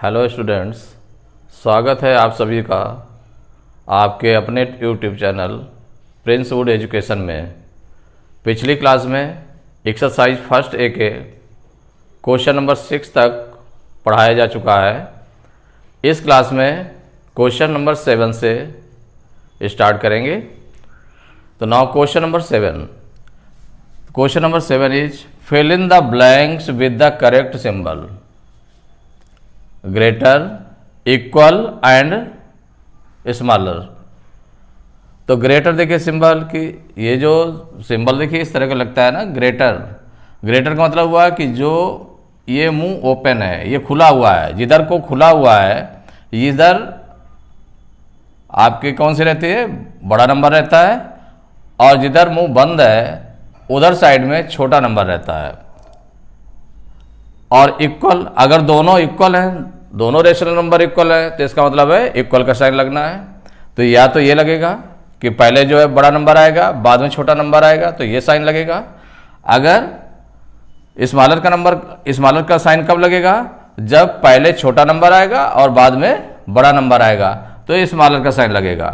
Hello students, स्वागत है आप सभी का आपके अपने YouTube channel Prince would education में। पिछली क्लास में एक्सरसाइज फर्स्ट ए के क्वेश्चन नंबर 6 तक पढ़ाया जा चुका है। इस क्लास में क्वेश्चन नंबर 7 से स्टार्ट करेंगे। तो now question number 7। Question number 7 is fill in the blanks with the correct symbol. Greater, equal and smaller. तो ग्रेटर देखिए सिंबल की, ये जो सिंबल देखिए इस तरह का लगता है ना ग्रेटर। ग्रेटर का मतलब हुआ कि जो ये मुंह ओपन है, ये खुला हुआ है। जिधर को खुला हुआ है इधर आपके कौन सी रहती है, बड़ा नंबर रहता है, और जिधर मुंह बंद है उधर साइड में छोटा नंबर रहता है। और इक्वल, अगर दोनों इक्वल हैं, दोनों रेशनल नंबर इक्वल है, तो इसका मतलब है इक्वल का साइन लगना है। तो या तो ये लगेगा कि पहले जो है बड़ा नंबर आएगा, बाद में छोटा नंबर आएगा, तो ये साइन लगेगा। अगर स्मॉलर का साइन कब लगेगा, जब पहले छोटा नंबर आएगा और बाद में बड़ा नंबर आएगा, तो स्मॉलर का साइन लगेगा।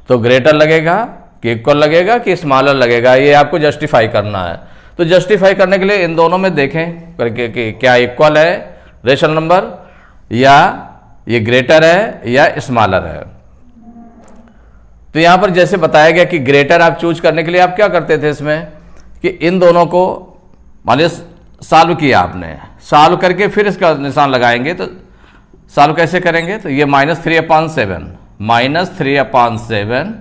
तो ग्रेटर लगेगा कि इक्वल लगेगा कि स्मॉलर लगेगा, ये आपको जस्टिफाई करना है। तो जस्टिफाई करने के लिए इन दोनों में देखें करके कि क्या इक्वल है रेशनल नंबर, या ये ग्रेटर है या स्मॉलर है। तो यहां पर जैसे बताया गया कि ग्रेटर आप चूज करने के लिए आप क्या करते थे इसमें कि इन दोनों को मान लीजिए सॉल्व किया आपने, सॉल्व करके फिर इसका निशान लगाएंगे। तो सॉल्व कैसे करेंगे, तो ये -3/7, -3/7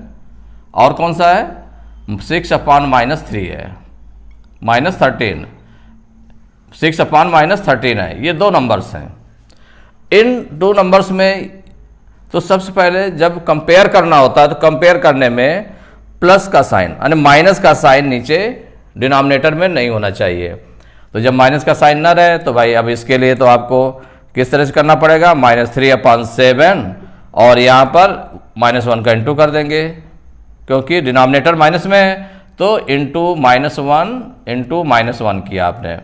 और कौन सा है 6/-3 है, -13, 6/-13 है। ये दो नंबर्स हैं। इन दो नंबर्स में तो सबसे पहले जब कंपेयर करना होता है तो कंपेयर करने में प्लस का साइन यानी माइनस का साइन नीचे डिनोमिनेटर में नहीं होना चाहिए। तो जब माइनस का साइन ना रहे तो भाई अब इसके लिए तो आपको किस तरह से करना पड़ेगा, -3/7 और यहाँ पर -1 का इंटू कर देंगे, क्योंकि डिनोमिनेटर माइनस में है, तो इंटू -1 इंटू -1 किया आपने।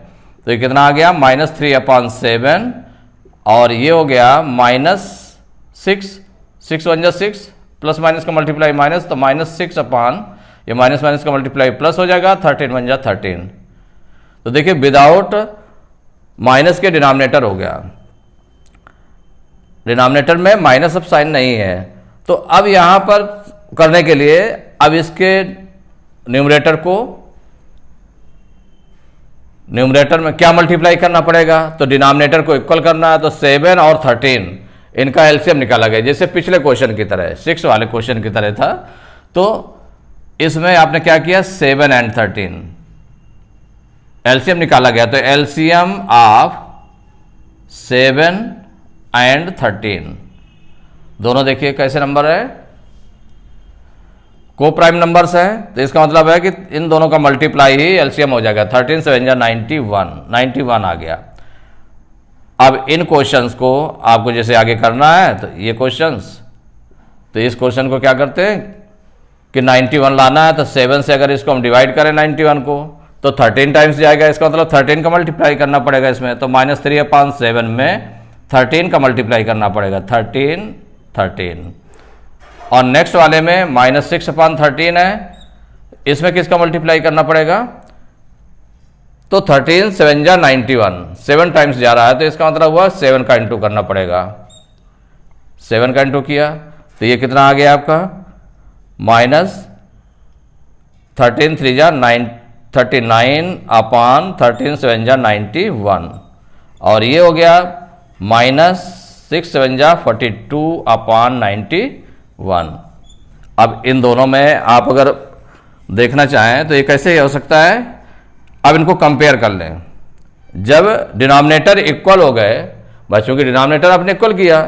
तो ये कितना आ गया, -3/7 और ये हो गया -6, 6 × 6 प्लस माइनस का मल्टीप्लाई माइनस, तो -6 ये माइनस माइनस का मल्टीप्लाई प्लस हो जाएगा, 13 × 13। तो देखिए विदाउट माइनस के डिनोमिनेटर हो गया, डिनोमिनेटर में माइनस अब साइन नहीं है। तो अब यहां पर करने के लिए अब इसके न्यूमरेटर में क्या मल्टीप्लाई करना पड़ेगा, तो डिनोमिनेटर को इक्वल करना है। तो 7 और 13 इनका एलसीएम निकाला गया, जैसे पिछले क्वेश्चन की तरह 6 वाले क्वेश्चन की तरह था। तो इसमें आपने क्या किया, 7 और 13 एलसीएम निकाला गया। तो एलसीएम ऑफ 7 और 13 दोनों देखिए कैसे नंबर है, को प्राइम नंबर्स है। तो इसका मतलब है कि इन दोनों का मल्टीप्लाई ही एलसीएम हो जाएगा। 13 × 7 = 91 आ गया। अब इन क्वेश्चंस को आपको जैसे आगे करना है, तो ये क्वेश्चंस, तो इस क्वेश्चन को क्या करते हैं कि 91 लाना है। तो 7 से अगर इसको हम डिवाइड करें 91 को, तो 13 टाइम्स जाएगा। इसका मतलब 13 का मल्टीप्लाई करना पड़ेगा इसमें। तो -3/7 में 13 का मल्टीप्लाई करना पड़ेगा, 13। और नेक्स्ट वाले में -6/13 है, इसमें किसका मल्टीप्लाई करना पड़ेगा, तो 13 × 7 = 91, 7 टाइम्स जा रहा है। तो इसका मतलब हुआ 7 का इंटू करना पड़ेगा। 7 का इंटू किया तो ये कितना आ गया आपका, -13 × 3 = 39/13 × 7 = 91 और ये हो गया -6 × 7 = 42/91। अब इन दोनों में आप अगर देखना चाहें तो ये कैसे हो सकता है, अब इनको कंपेयर कर लें। जब डिनोमिनेटर इक्वल हो गए, बच्चों की डिनोमिनेटर आपने इक्वल किया,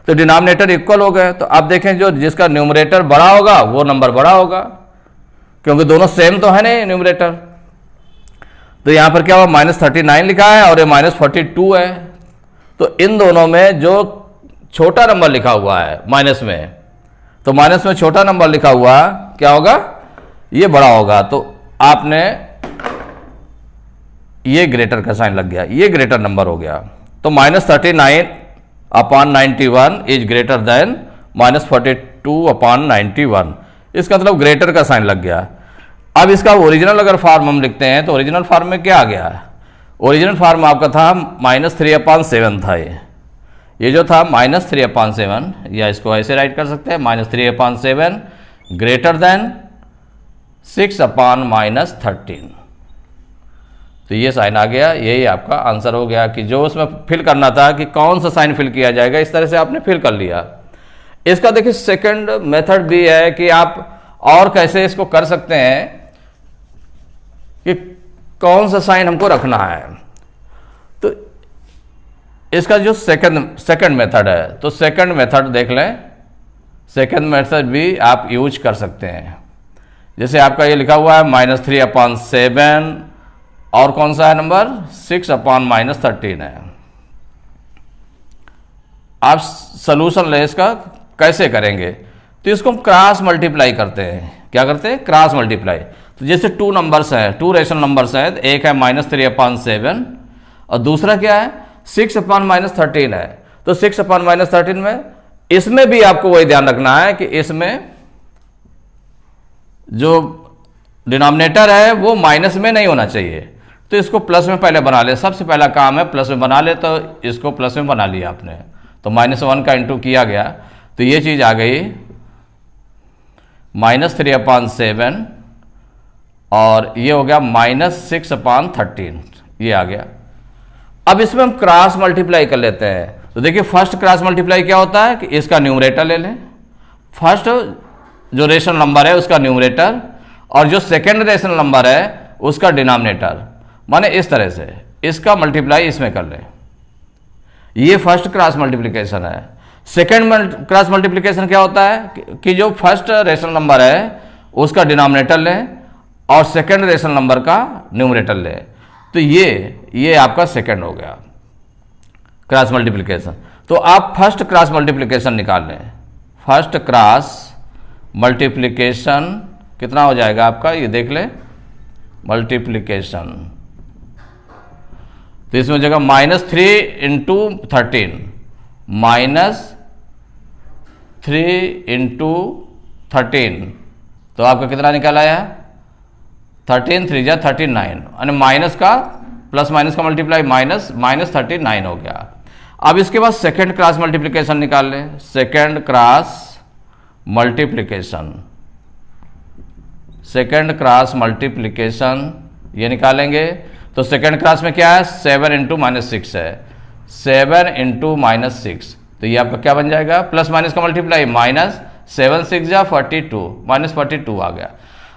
तो डिनोमिनेटर इक्वल हो गए, तो अब देखें जो जिसका न्यूमरेटर बड़ा होगा वो नंबर बड़ा होगा, क्योंकि दोनों सेम तो है नहीं न्यूमरेटर। तो यहां पर क्या हुआ, -39 लिखा है और ये -42 है। तो इन दोनों में जो छोटा नंबर लिखा हुआ है माइनस में, तो माइनस में छोटा नंबर लिखा हुआ क्या होगा, ये बड़ा होगा। तो आपने ये ग्रेटर का साइन लग गया, ये ग्रेटर नंबर हो गया। तो -39 upon 91 is greater than -42 upon 91। इसका मतलब ग्रेटर का साइन लग गया। अब इसका ओरिजिनल अगर फॉर्म हम लिखते हैं तो ओरिजिनल फॉर्म में क्या आ गया? ओरिजिनल फॉर्म आपका था -3/7 था। ये जो था -3/7, या इसको ऐसे राइट कर सकते हैं -3/7 ग्रेटर देन 6/-13। तो ये साइन आ गया। यही आपका आंसर हो गया कि जो उसमें फिल करना था कि कौन सा साइन फिल किया जाएगा, इस तरह से आपने फिल कर लिया। इसका देखिए सेकंड मेथड भी है कि आप और कैसे इसको कर सकते हैं कि कौन सा साइन हमको रखना है। तो इसका जो सेकंड मेथड है, तो सेकंड मेथड देख लें। सेकंड मेथड भी आप यूज कर सकते हैं। जैसे आपका ये लिखा हुआ है -3/7 और कौन सा है नंबर 6/-13 है। आप सलूशन ले इसका कैसे करेंगे? तो इसको हम क्रॉस मल्टीप्लाई करते हैं। क्या करते हैं? Cross multiply. तो जैसे 2 नंबर्स हैं, 2 रेशनल नंबर्स हैं, एक है -3/7 और दूसरा क्या है 6/-13 है। तो 6/-13 में इसमें भी आपको वही ध्यान रखना है कि इसमें जो डिनोमिनेटर है वो माइनस में नहीं होना चाहिए। तो इसको प्लस में पहले बना ले। सबसे पहला काम है प्लस में बना ले, तो इसको प्लस में बना लिया आपने। तो -1 का इंटू किया गया, तो ये चीज़ आ गई -3/7 और ये हो गया -6/13, ये आ गया। अब इसमें हम क्रॉस मल्टीप्लाई कर लेते हैं। तो देखिए फर्स्ट क्रॉस मल्टीप्लाई क्या होता है कि इसका न्यूमरेटर ले लें, फर्स्ट जो रेशनल नंबर है उसका न्यूमरेटर, और जो सेकेंड रेशनल नंबर है उसका डिनोमिनेटर। माने इस तरह से इसका मल्टीप्लाई इसमें कर लें। ये फर्स्ट क्रॉस मल्टीप्लिकेशन है। सेकेंड क्रॉस मल्टीप्लिकेशन क्या होता है कि जो फर्स्ट रेशनल नंबर है उसका डिनोमिनेटर लें और सेकेंड रेशनल नंबर का न्यूमरेटर लें। तो ये आपका सेकेंड हो गया क्रॉस मल्टीप्लिकेशन। तो आप फर्स्ट क्रॉस मल्टीप्लिकेशन निकाल लें। फर्स्ट क्रॉस मल्टीप्लिकेशन कितना हो जाएगा आपका, ये देख लें मल्टीप्लिकेशन। तो इसमें हो जाएगा -3 × 13, -3 × 13। तो आपका कितना निकल आया 13 3 × 39, यानी माइनस का प्लस माइनस का मल्टीप्लाई -39 हो गया। अब इसके बाद सेकेंड क्रॉस मल्टीप्लिकेशन निकाल लें। Second cross multiplication, second cross multiplication ये निकालेंगे। तो सेकेंड क्रॉस में क्या है 7 × -6 है, 7 × -6। तो ये आपका क्या बन जाएगा प्लस माइनस का मल्टीप्लाई -7 6 × 42, -42 आ गया।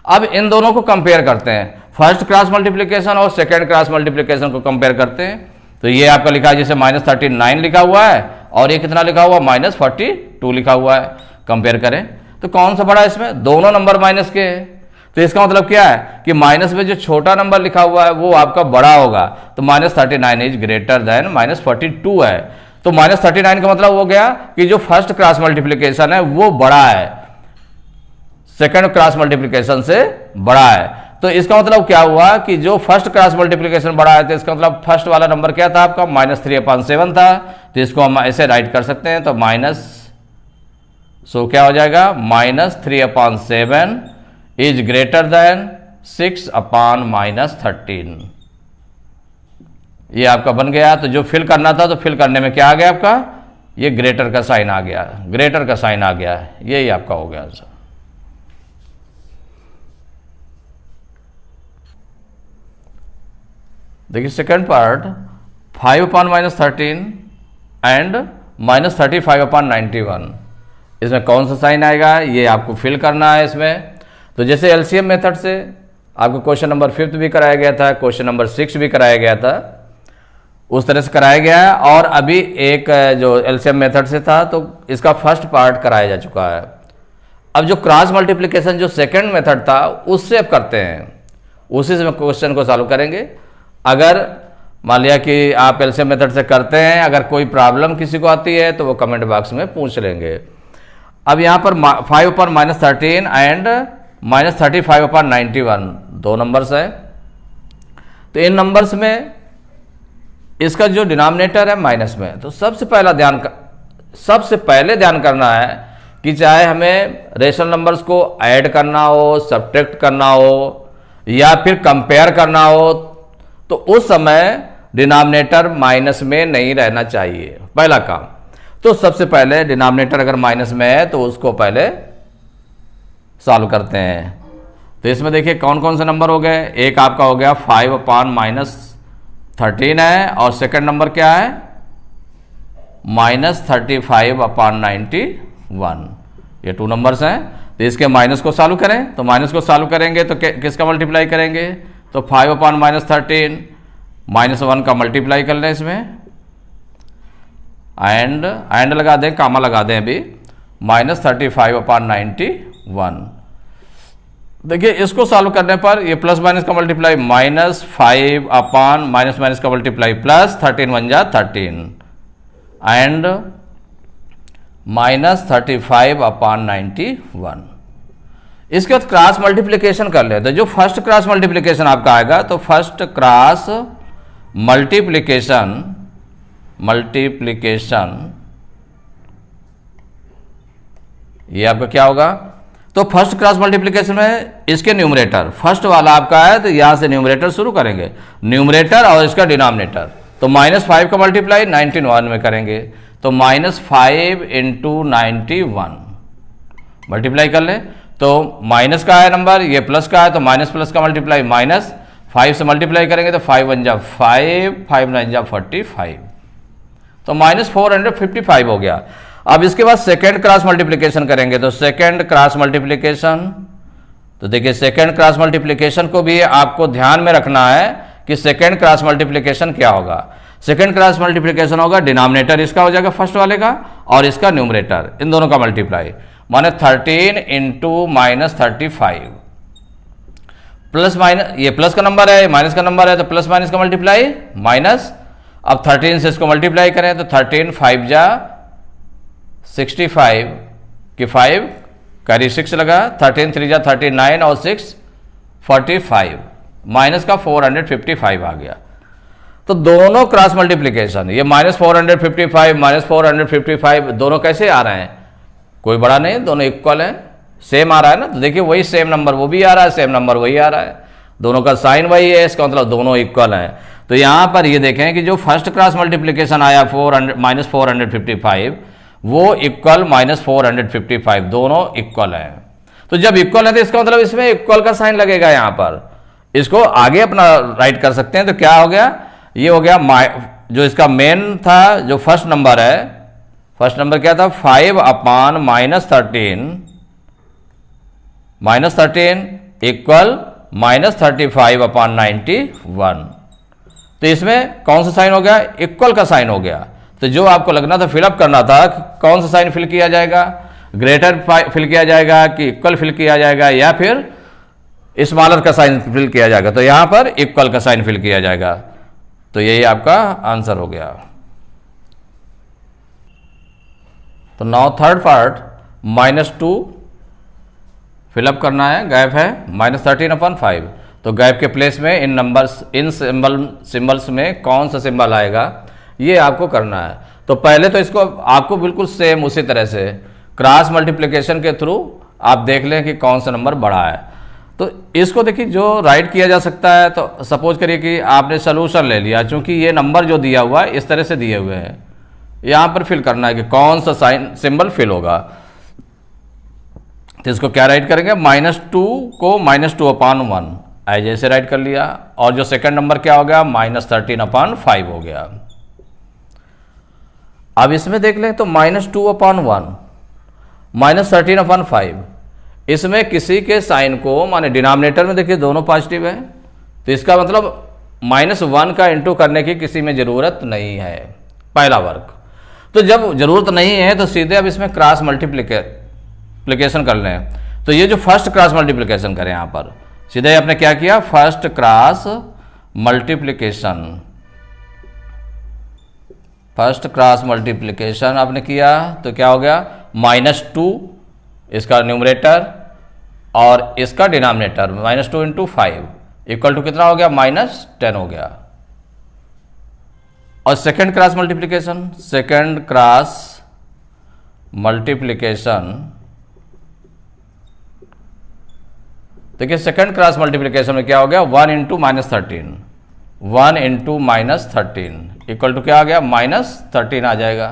अब इन दोनों को कंपेयर करते हैं, फर्स्ट क्रॉस मल्टीप्लिकेशन और सेकेंड क्रॉस मल्टीप्लिकेशन को कंपेयर करते हैं। तो ये आपका लिखा है जैसे -39 लिखा हुआ है और ये कितना लिखा हुआ -42 लिखा हुआ है। कंपेयर करें तो कौन सा बड़ा है इसमें, दोनों नंबर माइनस के हैं। तो इसका मतलब क्या है कि माइनस में जो छोटा नंबर लिखा हुआ है वो आपका बड़ा होगा। तो -39 इज ग्रेटर देन -42 है। तो -39 का मतलब हो गया कि जो फर्स्ट क्रॉस मल्टीप्लिकेशन है वो बड़ा है, सेकेंड क्रॉस मल्टीप्लिकेशन से बड़ा है। तो इसका मतलब क्या हुआ कि जो फर्स्ट क्रॉस मल्टीप्लिकेशन बड़ा है, तो इसका मतलब फर्स्ट वाला नंबर क्या था आपका -3/7 था। तो इसको हम ऐसे राइट कर सकते हैं। तो क्या हो जाएगा -3/7 इज ग्रेटर देन 6/-13। ये आपका बन गया। तो जो फिल करना था तो फिल करने में क्या आ गया आपका, ये ग्रेटर का साइन आ गया, ग्रेटर का साइन आ गया। यही आपका हो गया आंसर। देखिए सेकेंड पार्ट 5/-13 एंड -35/91, इसमें कौन सा साइन आएगा ये आपको फिल करना है इसमें। तो जैसे एलसीएम मेथड से आपको क्वेश्चन नंबर 5 भी कराया गया था, क्वेश्चन नंबर 6 भी कराया गया था, उस तरह से कराया गया है। और अभी एक जो एलसीएम मेथड से था तो इसका फर्स्ट पार्ट कराया जा चुका है। अब जो क्रॉस मल्टीप्लिकेशन जो सेकेंड मेथड था उससे अब करते हैं, उसी से क्वेश्चन को सॉल्व करेंगे। अगर मान लिया कि आप एलसीएम मेथड से करते हैं, अगर कोई प्रॉब्लम किसी को आती है तो वो कमेंट बॉक्स में पूछ लेंगे। अब यहाँ पर 5/-13 एंड -35/91 दो नंबर्स है। तो इन नंबर्स में इसका जो डिनोमिनेटर है माइनस में, तो सबसे पहला ध्यान सबसे पहले ध्यान करना है कि चाहे हमें रेशनल नंबर्स को ऐड करना हो, सब्ट्रैक्ट करना हो या फिर कंपेयर करना हो, तो उस समय डिनोमिनेटर माइनस में नहीं रहना चाहिए, पहला काम। तो सबसे पहले डिनोमिनेटर अगर माइनस में है तो उसको पहले सॉल्व करते हैं। तो इसमें देखिए कौन कौन से नंबर हो गए। एक आपका हो गया 5/-13 है, और सेकंड नंबर क्या है -35/91। ये 2 नंबर्स हैं। तो इसके माइनस को सॉल्व करें, तो माइनस को सॉल्व करेंगे तो किसका मल्टीप्लाई करेंगे, तो 5/-13 -1 का मल्टीप्लाई कर लें इसमें, एंड लगा दें, कामा लगा दें अभी, -35/91। देखिए इसको सॉल्व करने पर ये प्लस माइनस का मल्टीप्लाई -5 अपान माइनस का मल्टीप्लाई प्लस 13 1 जा 13 एंड -35/91। इसके बाद क्रॉस मल्टीप्लिकेशन कर ले। तो जो फर्स्ट क्रॉस मल्टीप्लिकेशन आपका आएगा, तो फर्स्ट क्रॉस मल्टीप्लिकेशन ये आपका क्या होगा, तो फर्स्ट क्रॉस मल्टीप्लिकेशन में इसके न्यूमरेटर फर्स्ट वाला आपका है, तो यहां से न्यूमरेटर शुरू करेंगे, न्यूमरेटर और इसका डिनोमिनेटर। तो -5 का मल्टीप्लाई 91 में करेंगे, तो -5 × 91 मल्टीप्लाई कर ले। तो माइनस का है नंबर, ये प्लस का है, तो माइनस प्लस का मल्टीप्लाई -5 से मल्टीप्लाई करेंगे, तो 5 1 जा 5, 5 9 जा 45, तो -455 हो गया। अब इसके बाद सेकेंड क्रॉस मल्टीप्लिकेशन करेंगे, तो सेकेंड क्रॉस मल्टीप्लिकेशन, तो देखिए सेकेंड क्रॉस मल्टीप्लिकेशन को भी आपको ध्यान में रखना है कि सेकेंड क्रॉस मल्टीप्लिकेशन क्या होगा। सेकेंड क्रॉस मल्टीप्लिकेशन होगा डिनोमिनेटर इसका हो जाएगा फर्स्ट वाले का, और इसका न्यूमरेटर, इन दोनों का मल्टीप्लाई, माने 13 × -35 प्लस माइनस, ये प्लस का नंबर है, माइनस का नंबर है, तो प्लस माइनस का मल्टीप्लाई माइनस। अब 13 से इसको मल्टीप्लाई करें, तो 13 5 जा 65 कि 5 कैरी 6 लगा, 13 3 जा 39 और 6 45, माइनस का 455 आ गया। तो दोनों क्रॉस मल्टीप्लिकेशन, ये -455 -455 दोनों कैसे आ रहे हैं, कोई बड़ा नहीं, दोनों इक्वल हैं, सेम आ रहा है ना। तो देखिए वही सेम नंबर वो भी आ रहा है, सेम नंबर वही आ रहा है, दोनों का साइन वही है, इसका मतलब दोनों इक्वल हैं। तो यहां पर ये देखें कि जो फर्स्ट क्रॉस मल्टीप्लिकेशन आया -455 वो इक्वल -455, दोनों इक्वल हैं। तो जब इक्वल है तो इसका मतलब इसमें इक्वल का साइन लगेगा, यहां पर इसको आगे अपना राइट कर सकते हैं। तो क्या हो गया, ये हो गया जो इसका मेन था, जो फर्स्ट नंबर है, फर्स्ट नंबर क्या था 5/-13 इक्वल -35/91। तो इसमें कौन सा साइन हो गया, इक्वल का साइन हो गया। तो जो आपको लगना था, फिलअप करना था, कौन सा साइन फिल किया जाएगा, ग्रेटर फिल किया जाएगा कि इक्वल फिल किया जाएगा, या फिर स्मॉलर का साइन फिल किया जाएगा। तो यहां पर इक्वल का साइन फिल किया जाएगा। तो यही आपका आंसर हो गया। तो नाउ थर्ड पार्ट -2 फिलअप करना है, गैप है -13/5। तो गैप के प्लेस में इन नंबर्स, इन सिंबल्स में कौन सा सिंबल आएगा ये आपको करना है। तो पहले तो इसको आपको बिल्कुल सेम उसी तरह से क्रॉस मल्टीप्लिकेशन के थ्रू आप देख लें कि कौन सा नंबर बड़ा है। तो इसको देखिए जो राइट किया जा सकता है, तो सपोज करिए कि आपने सोल्यूशन ले लिया, चूंकि ये नंबर जो दिया हुआ है इस तरह से दिए हुए हैं, यहां पर फिल करना है कि कौन सा साइन सिंबल फिल होगा। तो इसको क्या राइट करेंगे, -2 को -2/1 ऐसे जैसे राइट कर लिया, और जो सेकंड नंबर क्या हो गया -13/5 हो गया। अब इसमें देख लें तो -2/1 -13/5, इसमें किसी के साइन को, माने डिनोमिनेटर में देखिए दोनों पॉजिटिव है, तो इसका मतलब -1 का इंटू करने की किसी में जरूरत नहीं है, पहला वर्क। तो जब जरूरत नहीं है तो सीधे अब इसमें क्रॉस मल्टीप्लिकेशन कर लें। तो ये जो फर्स्ट क्रॉस मल्टीप्लिकेशन करें, यहां पर सीधे आपने क्या किया, फर्स्ट क्रॉस मल्टीप्लिकेशन आपने किया, तो क्या हो गया -2 इसका न्यूमरेटर और इसका डिनोमिनेटर, -2 × 5 इक्वल टू कितना हो गया, -10 हो गया। और second cross multiplication, second cross multiplication, देखिए सेकंड क्रॉस मल्टीप्लिकेशन में क्या हो गया, 1 into minus 13, 1 into minus 13 equal to क्या आ गया, -13 आ जाएगा।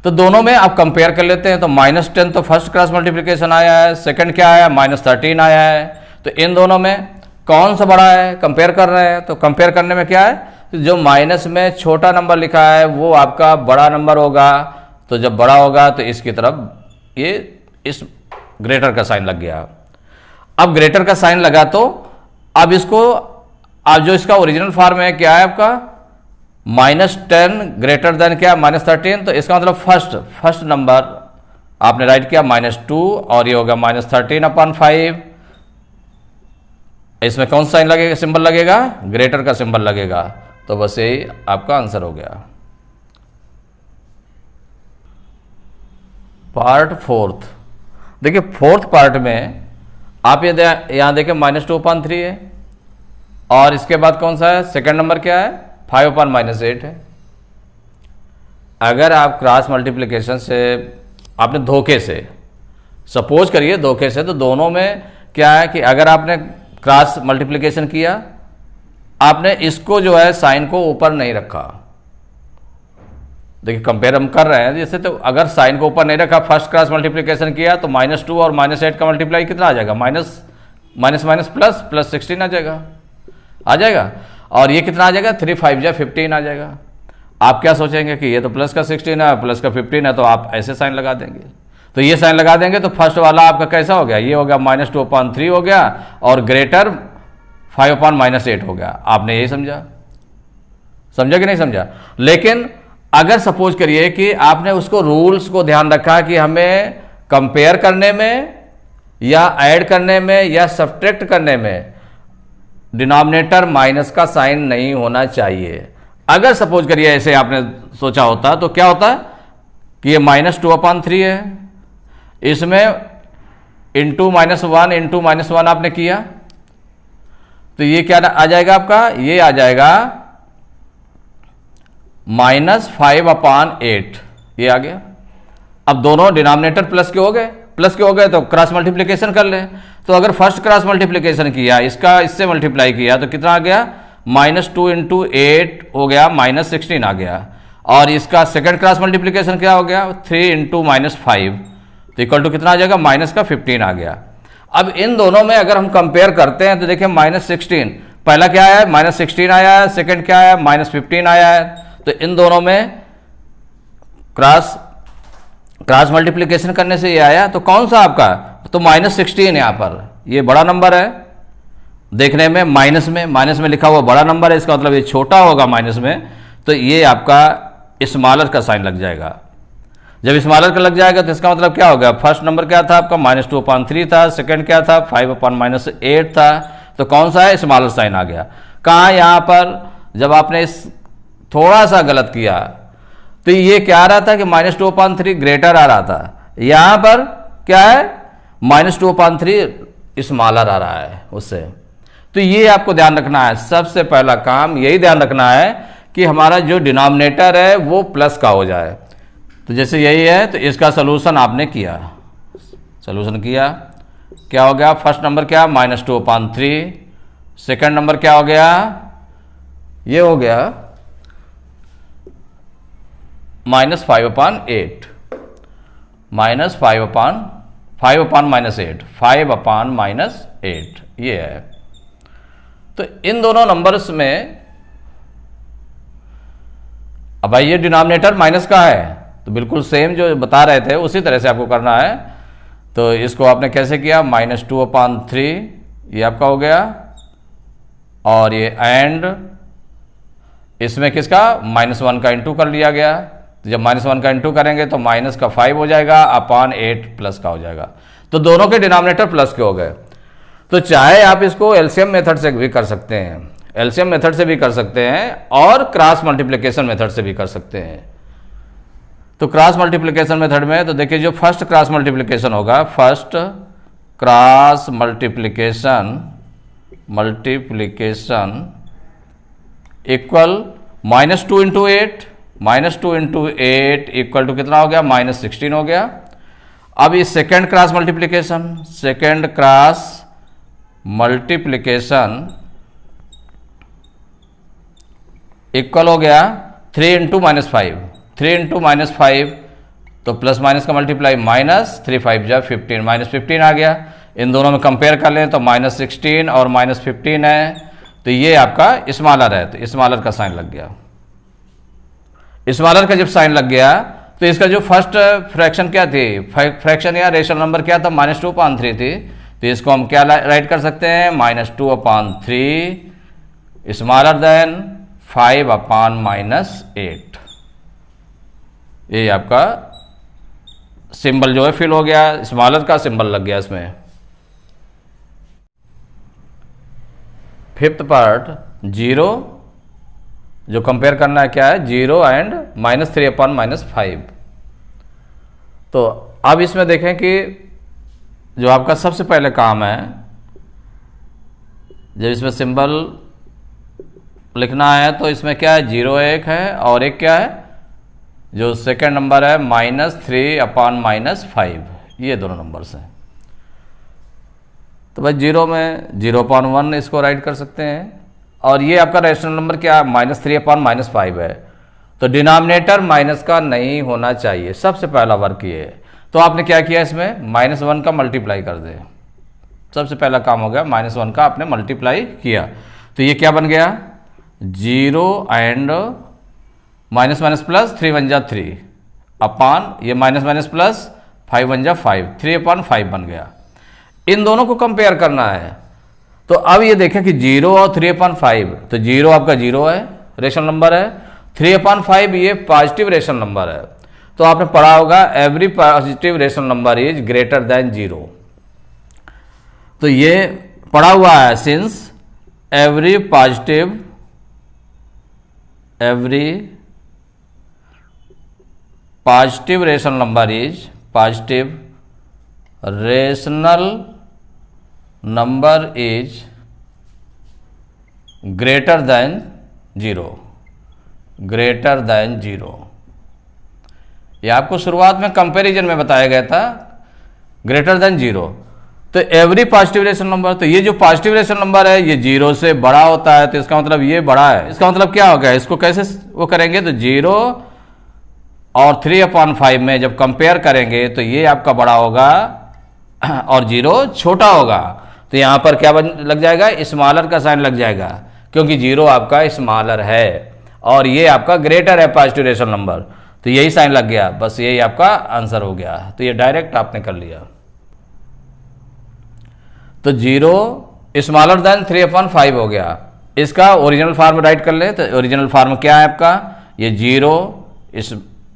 तो दोनों में आप कंपेयर कर लेते हैं। तो -10 तो फर्स्ट क्रॉस मल्टीप्लिकेशन आया है, सेकंड क्या आया, -13 आया है। तो इन दोनों में कौन सा बड़ा है, कंपेयर कर रहे हैं। तो कंपेयर करने में क्या है, तो जो माइनस में छोटा नंबर लिखा है वो आपका बड़ा नंबर होगा। तो जब बड़ा होगा तो इसकी तरफ ये इस ग्रेटर का साइन लग गया। अब ग्रेटर का साइन लगा तो अब इसको, अब जो इसका ओरिजिनल फॉर्म है क्या है आपका, -10 ग्रेटर देन क्या, -13। तो इसका मतलब फर्स्ट नंबर आपने राइट किया -2 और ये होगा -13/5। इसमें कौन सा साइन लगेगा, सिंबल लगेगा, ग्रेटर का सिंबल लगेगा। तो बस यही आपका आंसर हो गया। पार्ट फोर्थ, देखिए फोर्थ पार्ट में आप ये यहां देखें -2/3 है और इसके बाद कौन सा है, सेकंड नंबर क्या है, 5/-8 है। अगर आप क्रॉस मल्टीप्लिकेशन से आपने धोखे से, सपोज करिए धोखे से, तो दोनों में क्या है कि अगर आपने क्रॉस मल्टीप्लिकेशन किया, आपने इसको जो है साइन को ऊपर नहीं रखा। देखिए कंपेयर हम कर रहे हैं जैसे, तो अगर साइन को ऊपर नहीं रखा, फर्स्ट क्रॉस मल्टीप्लिकेशन किया तो -2 और -8 का मल्टीप्लाई कितना आ जाएगा, माइनस प्लस 16 आ जाएगा। और ये कितना आ जाएगा, 3 5 जा 15 आ जाएगा। आप क्या सोचेंगे कि ये तो प्लस का 16 है, प्लस का 15 है, तो आप ऐसे साइन लगा देंगे। तो ये साइन लगा देंगे तो फर्स्ट वाला आपका कैसा हो गया, ये हो गया -2/3 हो गया और ग्रेटर 5/-8 हो गया। आपने यही समझा कि नहीं समझा। लेकिन अगर सपोज करिए कि आपने उसको रूल्स को ध्यान रखा कि हमें कंपेयर करने में या ऐड करने में या सब्ट्रैक्ट करने में डिनोमिनेटर माइनस का साइन नहीं होना चाहिए। अगर सपोज करिए ऐसे आपने सोचा होता तो क्या होता कि ये -2/3 है, इसमें इंटू -1 इंटू -1 आपने किया तो ये क्या आ जाएगा आपका, ये आ जाएगा -5/8, ये आ गया। अब दोनों डिनोमिनेटर प्लस के हो गए तो क्रॉस मल्टीप्लिकेशन कर ले। तो अगर फर्स्ट क्रॉस मल्टीप्लिकेशन किया, इसका इससे मल्टीप्लाई किया तो कितना आ गया, -2 इंटू 8 हो गया, -16 आ गया। और इसका सेकंड क्रॉस मल्टीप्लिकेशन क्या हो गया, 3 इंटू -5 तो इक्वल टू कितना आ जाएगा, -15 आ गया। अब इन दोनों में अगर हम कंपेयर करते हैं तो देखिए -16 पहला क्या आया है, -16 आया है, सेकंड क्या आया है, -15 आया है। तो इन दोनों में क्रॉस मल्टीप्लिकेशन करने से ये आया, तो कौन सा आपका, तो -16 यहाँ पर, ये बड़ा नंबर है देखने में, माइनस में लिखा हुआ बड़ा नंबर है, इसका मतलब ये छोटा होगा माइनस में, तो ये आपका स्मॉलर का साइन लग जाएगा। जब स्मॉलर का लग जाएगा तो इसका मतलब क्या होगा, फर्स्ट नंबर क्या था आपका, -2/3 था, सेकंड क्या था, 5/-8 था। तो कौन सा है, स्मॉलर साइन आ गया। कहाँ, यहाँ पर जब आपने इस थोड़ा सा गलत किया तो ये क्या आ रहा था कि -2/3 ग्रेटर आ रहा था, यहां पर क्या है, -2/3 स्मॉलर आ रहा है उससे। तो ये आपको ध्यान रखना है, सबसे पहला काम यही ध्यान रखना है कि हमारा जो डिनोमिनेटर है वो प्लस का हो जाए। तो जैसे यही है तो इसका सोल्यूशन आपने किया, क्या हो गया, फर्स्ट नंबर क्या, -2/3, सेकंड नंबर क्या हो गया, ये हो गया -5/8, -5/-8 ये है। तो इन दोनों नंबर्स में अब भाई ये डिनोमिनेटर माइनस का है तो बिल्कुल सेम जो बता रहे थे उसी तरह से आपको करना है। तो इसको आपने कैसे किया, -2/3 ये आपका हो गया और ये एंड इसमें किसका, -1 का इंटू कर लिया गया। तो जब -1 का इंटू करेंगे तो माइनस का 5 हो जाएगा /8 प्लस का हो जाएगा। तो दोनों के डिनोमिनेटर प्लस के हो गए। तो चाहे आप इसको एलसीएम मेथड से भी कर सकते हैं, एलसीएम मेथड से भी कर सकते हैं और क्रॉस मल्टीप्लिकेशन मेथड से भी कर सकते हैं। तो क्रॉस मल्टीप्लिकेशन मेथड में तो देखिए जो फर्स्ट क्रॉस मल्टीप्लिकेशन होगा, first cross multiplication equal -2 into 8 -2 into 8 equal to कितना हो गया, -16 हो गया। अब ये सेकेंड क्रॉस मल्टीप्लिकेशन इक्वल हो गया 3 इंटू -5, 3 इंटू -5 तो प्लस माइनस का मल्टीप्लाई, -3 5 जा 15, -15 आ गया। इन दोनों में कंपेयर कर लें तो -16 और -15 है, तो ये आपका स्मॉलर है, तो स्मॉलर का साइन लग गया। स्मॉलर का जब साइन लग गया तो इसका जो फर्स्ट फ्रैक्शन क्या थी, फ्रैक्शन या रेशनल नंबर क्या था, -2/3 थी, तो इसको हम क्या राइट कर सकते हैं, -2/3 स्मॉलर देन 5/-8। ये आपका सिंबल जो है फिल हो गया, स्मॉलर का सिंबल लग गया इसमें। फिफ्थ पार्ट 0 जो कंपेयर करना है क्या है, 0 एंड -3/-5। तो अब इसमें देखें कि जो आपका सबसे पहले काम है, जब इसमें सिंबल लिखना है तो इसमें क्या है, 0 एक है और एक क्या है, जो सेकेंड नंबर है -3/-5, ये दोनों नंबर्स हैं। तो भाई 0 में 0/1 इसको राइट कर सकते हैं, और ये आपका रेशनल नंबर क्या है, -3/-5 है, तो डिनोमिनेटर माइनस का नहीं होना चाहिए, सबसे पहला वर्क ये है। तो आपने क्या किया, इसमें -1 का मल्टीप्लाई कर दे, सबसे पहला काम हो गया, -1 का आपने मल्टीप्लाई किया, तो ये क्या बन गया, 0 एंड -- 3 1 जा 3 अपान ये -- 5 1 जा 5, 3/5 बन गया। इन दोनों को कंपेयर करना है, तो अब ये देखें कि 0 और 3/5, तो 0 आपका 0 है, रेशनल नंबर है, 3/5 ये पॉजिटिव रेशनल नंबर है। तो आपने पढ़ा होगा every positive rational number is greater than 0, तो ये पढ़ा हुआ है, since every positive rational number is greater than 0, ये आपको शुरुआत में कंपैरिजन में बताया गया था, ग्रेटर देन 0। तो एवरी पॉजिटिव रेशनल नंबर, तो ये जो पॉजिटिव रेशनल नंबर है ये 0 से बड़ा होता है, तो इसका मतलब ये बड़ा है। इसका मतलब क्या होगा, इसको कैसे वो करेंगे, तो 0 और 3/5 में जब कंपेयर करेंगे तो ये आपका बड़ा होगा और 0 छोटा होगा, तो यहां पर क्या लग जाएगा, स्मॉलर का साइन लग जाएगा, क्योंकि 0 आपका स्मॉलर है और ये आपका ग्रेटर है पॉजिटिव रेशनल नंबर, तो यही साइन लग गया, बस यही आपका आंसर हो गया। तो ये डायरेक्ट आपने कर लिया। तो 0 स्मॉलर देन 3/5 हो गया, इसका ओरिजिनल फॉर्म राइट कर ले, तो ओरिजिनल फॉर्म क्या है आपका, ये 0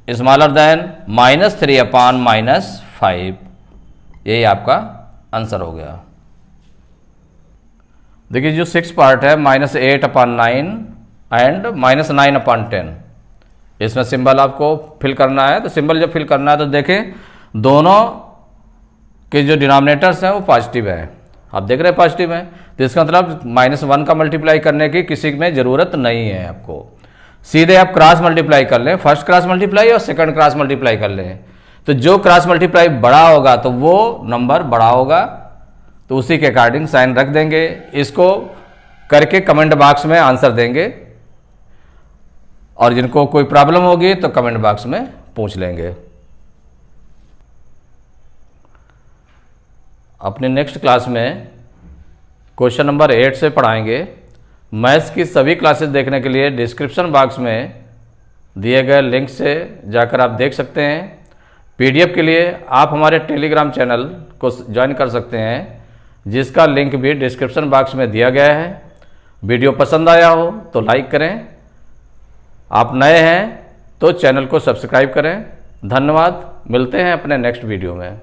स्मॉलर देन -3/-5, यही आपका आंसर हो गया। देखिए जो 6 पार्ट है, -8/9 एंड -9/10, इसमें सिंबल आपको फिल करना है। तो सिंबल जब फिल करना है तो देखें दोनों के जो डिनोमिनेटर्स हैं वो पॉजिटिव है, आप देख रहे हैं पॉजिटिव है, तो इसका मतलब -1 का मल्टीप्लाई करने की किसी में ज़रूरत नहीं है, आपको सीधे आप क्रॉस मल्टीप्लाई कर लें, फर्स्ट क्रॉस मल्टीप्लाई और सेकंड क्रॉस मल्टीप्लाई कर लें, तो जो क्रॉस मल्टीप्लाई बड़ा होगा तो वो नंबर बड़ा होगा, तो उसी के अकॉर्डिंग साइन रख देंगे। इसको करके कमेंट बॉक्स में आंसर देंगे, और जिनको कोई प्रॉब्लम होगी तो कमेंट बॉक्स में पूछ लेंगे। अपने नेक्स्ट क्लास में क्वेश्चन नंबर 8 से पढ़ाएंगे। मैथ्स की सभी क्लासेस देखने के लिए डिस्क्रिप्शन बॉक्स में दिए गए लिंक से जाकर आप देख सकते हैं। पीडीएफ के लिए आप हमारे टेलीग्राम चैनल को ज्वाइन कर सकते हैं, जिसका लिंक भी डिस्क्रिप्शन बॉक्स में दिया गया है। वीडियो पसंद आया हो तो लाइक करें, आप नए हैं तो चैनल को सब्सक्राइब करें। धन्यवाद, मिलते हैं अपने नेक्स्ट वीडियो में।